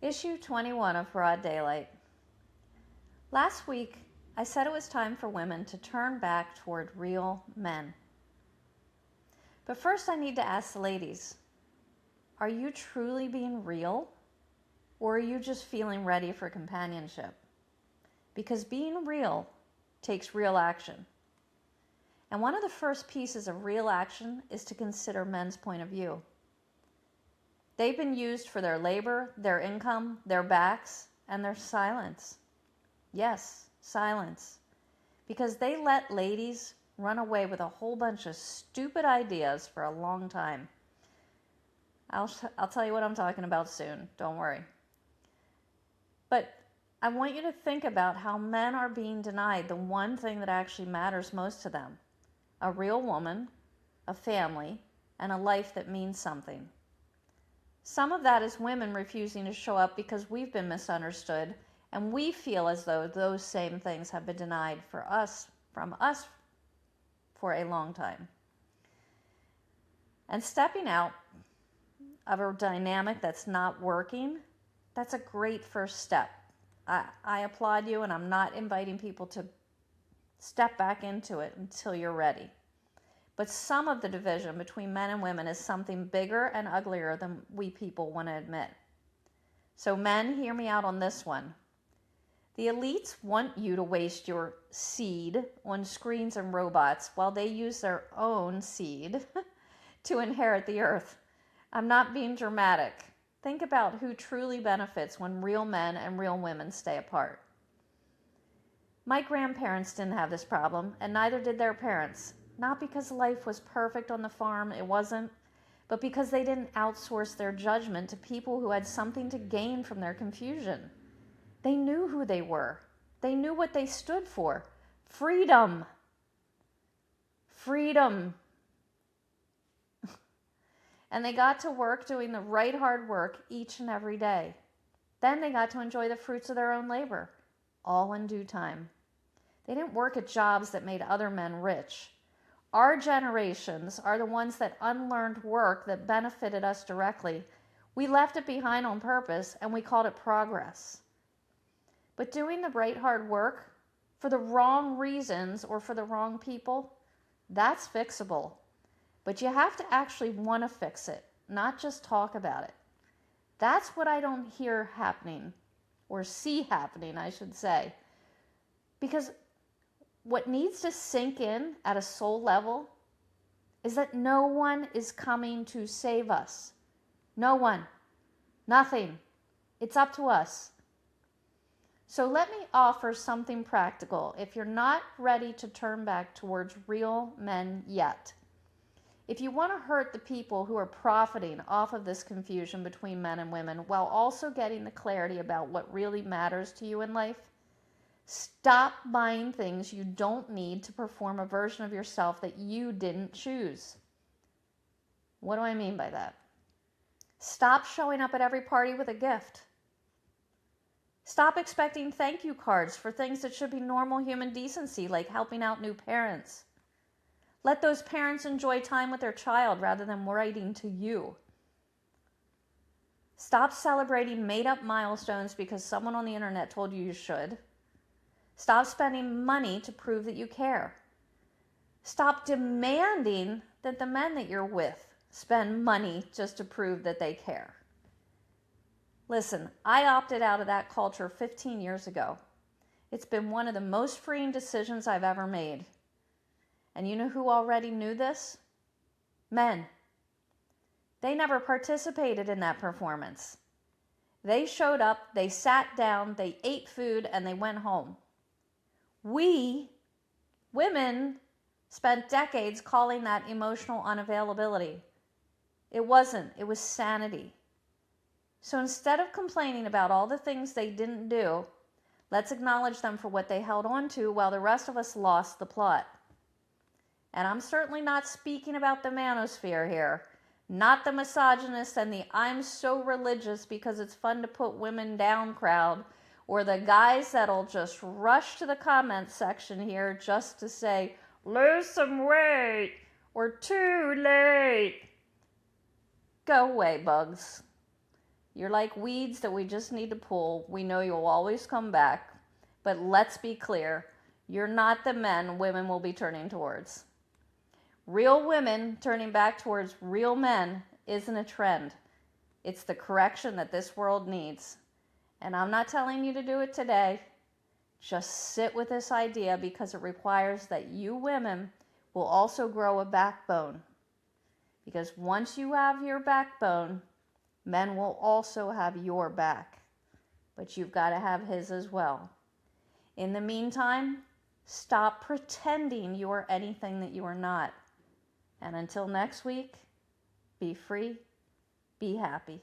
Issue 21 of Broad Daylight. Last week, I said it was time for women to turn back toward real men. But first I need to ask the ladies, are you truly being real? Or are you just feeling ready for companionship? Because being real takes real action. And one of the first pieces of real action is to consider men's point of view. They've been used for their labor, their income, their backs, and their silence. Yes, silence. Because they let ladies run away with a whole bunch of stupid ideas for a long time. I'll tell you what I'm talking about soon. Don't worry. But I want you to think about how men are being denied the one thing that actually matters most to them. A real woman, a family, and a life that means something. Some of that is women refusing to show up because we've been misunderstood, and we feel as though those same things have been denied from us for a long time. And stepping out of a dynamic that's not working, that's a great first step. I applaud you, and I'm not inviting people to step back into it until you're ready. But some of the division between men and women is something bigger and uglier than we people want to admit. So men, hear me out on this one. The elites want you to waste your seed on screens and robots while they use their own seed to inherit the earth. I'm not being dramatic. Think about who truly benefits when real men and real women stay apart. My grandparents didn't have this problem, and neither did their parents. Not because life was perfect on the farm, it wasn't, but because they didn't outsource their judgment to people who had something to gain from their confusion. They knew who they were. They knew what they stood for. Freedom. Freedom. And they got to work doing the right hard work each and every day. Then they got to enjoy the fruits of their own labor, all in due time. They didn't work at jobs that made other men rich. Our generations are the ones that unlearned work that benefited us directly. We left it behind on purpose, and we called it progress. But doing the right hard work for the wrong reasons or for the wrong people, that's fixable. But you have to actually want to fix it, not just talk about it. That's what I don't hear happening, or see happening, I should say. Because what needs to sink in at a soul level is that no one is coming to save us. No one. Nothing. It's up to us. So let me offer something practical if you're not ready to turn back towards real men yet. If you want to hurt the people who are profiting off of this confusion between men and women while also getting the clarity about what really matters to you in life, stop buying things you don't need to perform a version of yourself that you didn't choose. What do I mean by that? Stop showing up at every party with a gift. Stop expecting thank you cards for things that should be normal human decency, like helping out new parents. Let those parents enjoy time with their child rather than writing to you. Stop celebrating made-up milestones because someone on the internet told you you should. Stop spending money to prove that you care. Stop demanding that the men that you're with spend money just to prove that they care. Listen, I opted out of that culture 15 years ago. It's been one of the most freeing decisions I've ever made. And you know who already knew this? Men. They never participated in that performance. They showed up, they sat down, they ate food, and they went home. We, women, spent decades calling that emotional unavailability. It wasn't. It was sanity. So instead of complaining about all the things they didn't do, let's acknowledge them for what they held on to while the rest of us lost the plot. And I'm certainly not speaking about the manosphere here, not the misogynist and the I'm so religious because it's fun to put women down crowd, or the guys that'll just rush to the comment section here just to say, lose some weight, or too late. Go away, bugs. You're like weeds that we just need to pull. We know you'll always come back. But let's be clear, you're not the men women will be turning towards. Real women turning back towards real men isn't a trend. It's the correction that this world needs. And I'm not telling you to do it today. Just sit with this idea because it requires that you women will also grow a backbone. Because once you have your backbone, men will also have your back. But you've got to have his as well. In the meantime, stop pretending you are anything that you are not. And until next week, be free, be happy.